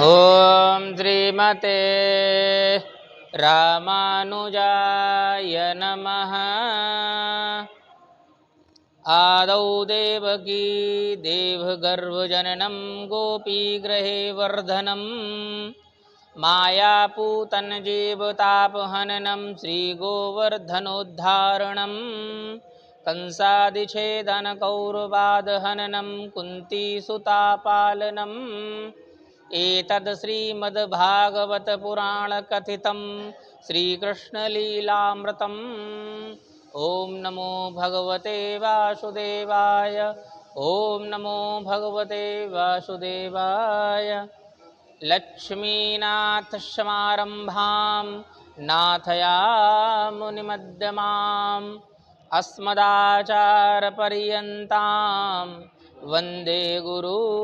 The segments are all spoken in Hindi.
ओम श्रीमते रामानुजाय नमः। आदौ देवकी देवगर्भजननं गोपीगृहे वर्धनं मायापूतनजीवतापहननं श्रीगोवर्धनोद्धारणं कंसादिच्छेदनकौरवादहननं कुन्तीसुतापालनम् एतद् श्रीमद्भागवतपुराणकथितं श्रीकृष्णलीलामृतम्। ओम नमो भगवते वासुदेवाय। ओम नमो भगवते वासुदेवाय। लक्ष्मीनाथसमारम्भां नाथयामुनिमध्यमाम् अस्मदाचार्यपर्यन्तां वन्दे गुरुपरम्परां।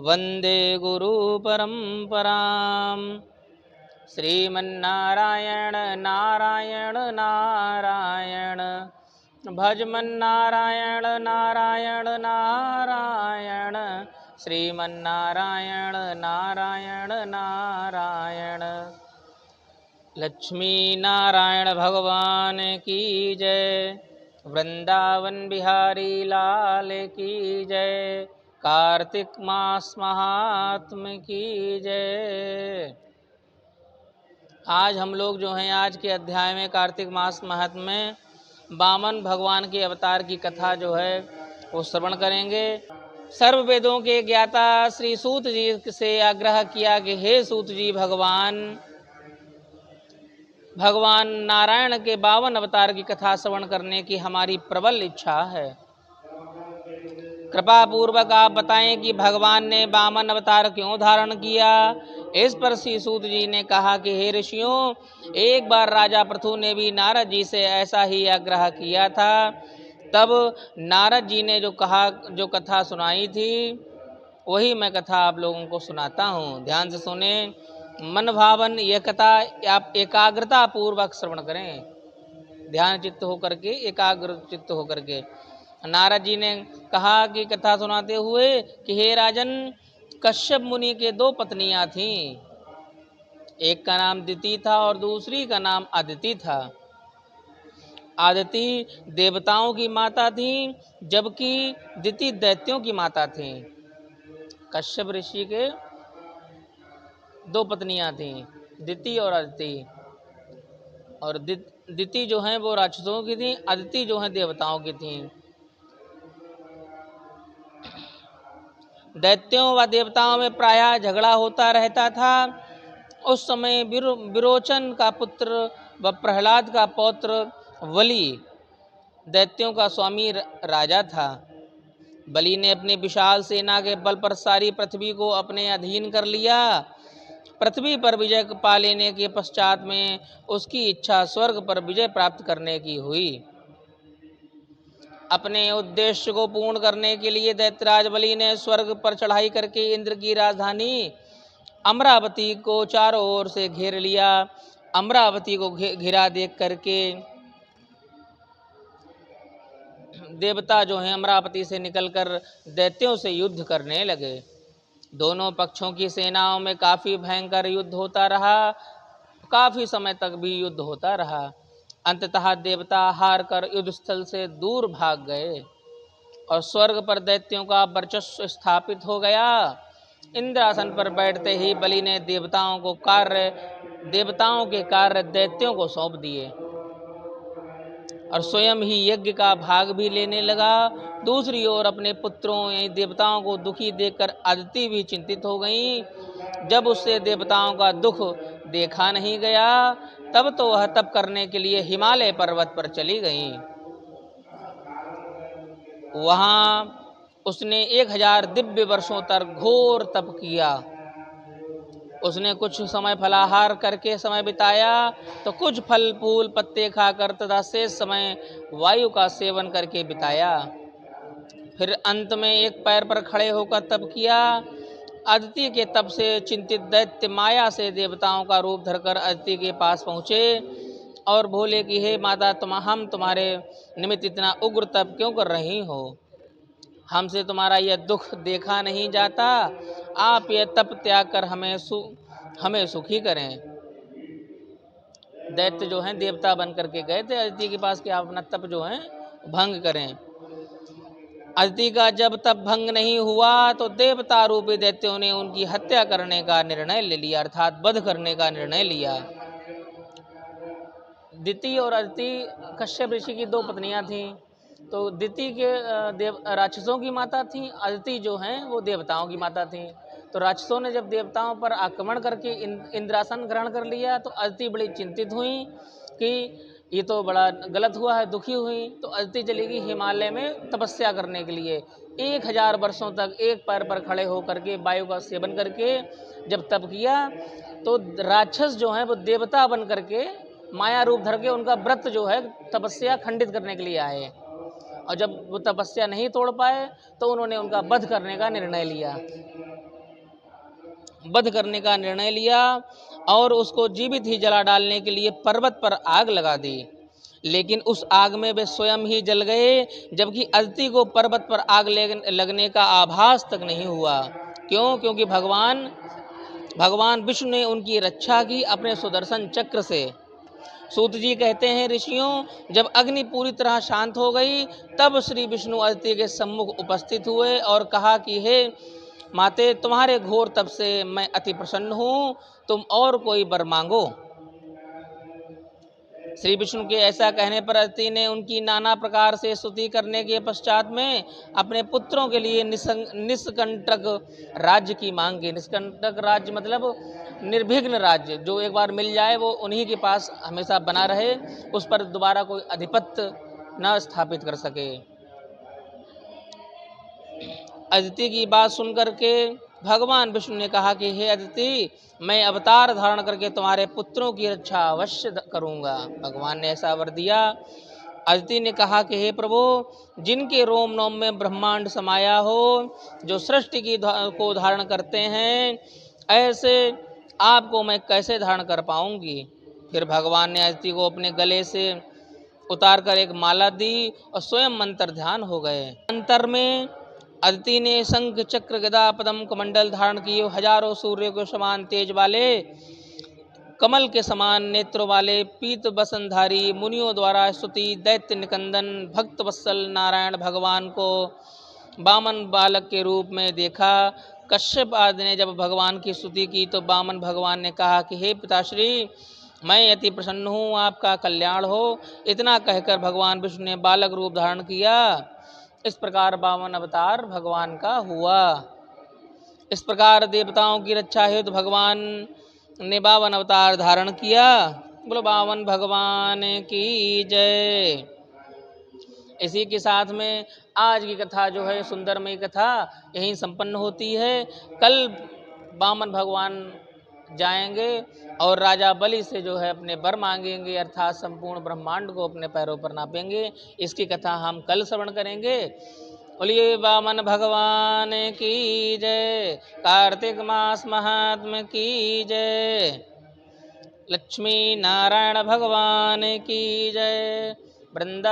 वन्दे गुरुपरम्परां। श्रीमन्नारायण नारायण नारायण भजमन्नारायण नारायण नारायण श्रीमन्नारायण नारायण नारायण। लक्ष्मी नारायण भगवान की जय। वृंदावन बिहारी लाल की जय। कार्तिक मास महात्म की जय। आज हम लोग जो हैं आज के अध्याय में कार्तिक मास महात्म्य में वामन भगवान के अवतार की कथा जो है वो श्रवण करेंगे। सर्व वेदों के ज्ञाता श्री सूत जी से आग्रह किया कि हे सूत जी, भगवान नारायण के 52 अवतार की कथा श्रवण करने की हमारी प्रबल इच्छा है। कृपा पूर्वक आप बताएं कि भगवान ने 52 अवतार क्यों धारण किया। इस पर श्री सूत जी ने कहा कि हे ऋषियों, एक बार राजा पृथु ने भी नारद जी से ऐसा ही आग्रह किया था। तब नारद जी ने जो कथा सुनाई थी वही मैं कथा आप लोगों को सुनाता हूँ। ध्यान से सुने, मन भावन यह कथा आप एकाग्रता पूर्वक श्रवण करें। ध्यान चित्त होकर के, एकाग्र चित्त होकर के। नारद जी ने कहा कि कथा सुनाते हुए कि हे राजन, कश्यप मुनि के 2 पत्नियां थीं। एक का नाम दिति था और दूसरी का नाम अदिति था। अदिति देवताओं की माता थी, जबकि दिति दैत्यों की माता थी। कश्यप ऋषि के 2 पत्नियां थीं, दिति और अदिति। और दिति जो हैं वो राक्षसों की थी, अदिति जो हैं देवताओं की थी। दैत्यों व देवताओं में प्रायः झगड़ा होता रहता था। उस समय विरोचन का पुत्र व प्रहलाद का पौत्र बलि दैत्यों का स्वामी राजा था। बलि ने अपनी विशाल सेना के बल पर सारी पृथ्वी को अपने अधीन कर लिया। पृथ्वी पर विजय पा लेने के पश्चात में उसकी इच्छा स्वर्ग पर विजय प्राप्त करने की हुई। अपने उद्देश्य को पूर्ण करने के लिए दैत्यराज बलि ने स्वर्ग पर चढ़ाई करके इंद्र की राजधानी अमरावती को चारों ओर से घेर लिया। अमरावती को घिरा देख करके देवता जो हैं अमरावती से निकलकर दैत्यों से युद्ध करने लगे। दोनों पक्षों की सेनाओं में काफी भयंकर युद्ध होता रहा। काफी समय तक भी युद्ध होता रहा। अंततः देवता हार कर युद्ध स्थल से दूर भाग गए और स्वर्ग पर दैत्यों का वर्चस्व स्थापित हो गया। इंद्रासन पर बैठते ही बलि ने देवताओं के कार्य दैत्यों को सौंप दिए और स्वयं ही यज्ञ का भाग भी लेने लगा। दूसरी ओर अपने पुत्रों यानी देवताओं को दुखी देखकर अदिति भी चिंतित हो गई। जब उससे देवताओं का दुख देखा नहीं गया, तब तो वह तप करने के लिए हिमालय पर्वत पर चली गई। वहां उसने 1000 दिव्य वर्षों तक घोर तप किया। उसने कुछ समय फलाहार करके समय बिताया, तो कुछ फल फूल पत्ते खाकर तथा शेष समय वायु का सेवन करके बिताया। फिर अंत में एक पैर पर खड़े होकर तप किया। अदिति के तप से चिंतित दैत्य माया से देवताओं का रूप धरकर अदिति के पास पहुँचे और बोले कि हे माता, हम तुम्हारे निमित्त इतना उग्र तप क्यों कर रही हो। हमसे तुम्हारा यह दुख देखा नहीं जाता, आप यह तप त्याग कर हमें सुखी करें। दैत्य जो हैं देवता बन करके गए थे अदिति के पास कि आप अपना तप जो है भंग करें। अदिति का जब तप भंग नहीं हुआ तो देवता रूपी दैत्यों ने उनकी हत्या करने का निर्णय ले लिया, अर्थात वध करने का निर्णय लिया। दिति और अदिति कश्यप ऋषि की दो पत्नियां थीं। तो दिति के राक्षसों की माता थी, अदिति जो हैं वो देवताओं की माता थी। तो राक्षसों ने जब देवताओं पर आक्रमण करके इंद्रासन ग्रहण कर लिया तो अदिति बड़ी चिंतित हुई कि ये तो बड़ा गलत हुआ है, दुखी हुई। तो अदिति चली गई हिमालय में तपस्या करने के लिए। 1000 वर्षों तक एक पैर पर खड़े होकर के वायु का सेवन करके जब तप किया तो राक्षस जो हैं वो देवता बन करके माया रूप धर के उनका व्रत जो है तपस्या खंडित करने के लिए आए। और जब वो तपस्या नहीं तोड़ पाए तो उन्होंने उनका वध करने का निर्णय लिया। वध करने का निर्णय लिया और उसको जीवित ही जला डालने के लिए पर्वत पर आग लगा दी। लेकिन उस आग में वे स्वयं ही जल गए, जबकि अदिति को पर्वत पर आग लगने का आभास तक नहीं हुआ। क्यों? क्योंकि भगवान विष्णु ने उनकी रक्षा की अपने सुदर्शन चक्र से। सूत जी कहते हैं ऋषियों, जब अग्नि पूरी तरह शांत हो गई तब श्री विष्णु अदिति के सम्मुख उपस्थित हुए और कहा कि हे माते, तुम्हारे घोर तप से मैं अति प्रसन्न हूँ, तुम और कोई वर मांगो। श्री विष्णु के ऐसा कहने पर अदिति ने उनकी नाना प्रकार से स्तुति करने के पश्चात में अपने पुत्रों के लिए निष्कंटक राज्य की मांग की। निष्कंटक राज्य मतलब निर्विघ्न राज्य, जो एक बार मिल जाए वो उन्हीं के पास हमेशा बना रहे, उस पर दोबारा कोई अधिपत्य न स्थापित कर सके। अदिति की बात सुनकर के भगवान विष्णु ने कहा कि हे अदिति, मैं अवतार धारण करके तुम्हारे पुत्रों की रक्षा अवश्य करूंगा। भगवान ने ऐसा वर दिया। अदिति ने कहा कि हे प्रभु, जिनके रोम नोम में ब्रह्मांड समाया हो, जो सृष्टि को धारण करते हैं, ऐसे आपको मैं कैसे धारण कर पाऊंगी। फिर भगवान ने अदिति को अपने गले से उतार कर एक माला दी और स्वयं मंत्र ध्यान हो गए। अंतर में अदिति ने शंख चक्र गदा पद्म कमंडल धारण किए, हजारों सूर्य के समान तेज वाले, कमल के समान नेत्रों वाले, पीत बसनधारी, मुनियों द्वारा स्तुति दैत्य निकंदन भक्त वत्सल नारायण भगवान को वामन बालक के रूप में देखा। कश्यप आदि ने जब भगवान की स्तुति की तो वामन भगवान ने कहा कि हे पिताश्री, मैं अति प्रसन्न हूँ, आपका कल्याण हो। इतना कहकर भगवान विष्णु ने बालक रूप धारण किया। इस प्रकार वामन अवतार भगवान का हुआ। इस प्रकार देवताओं की रक्षा हेतु भगवान ने 52 अवतार धारण किया। बोलो वामन भगवान की जय। इसी के साथ में आज की कथा जो है सुंदरमयी कथा यहीं संपन्न होती है। कल वामन भगवान जाएंगे और राजा बलि से जो है अपने वर मांगेंगे, अर्थात संपूर्ण ब्रह्मांड को अपने पैरों पर नापेंगे। इसकी कथा हम कल श्रवण करेंगे। बोलिए वामन भगवान की जय। कार्तिक मास महात्म की जय। लक्ष्मी नारायण भगवान की जय। वृंदा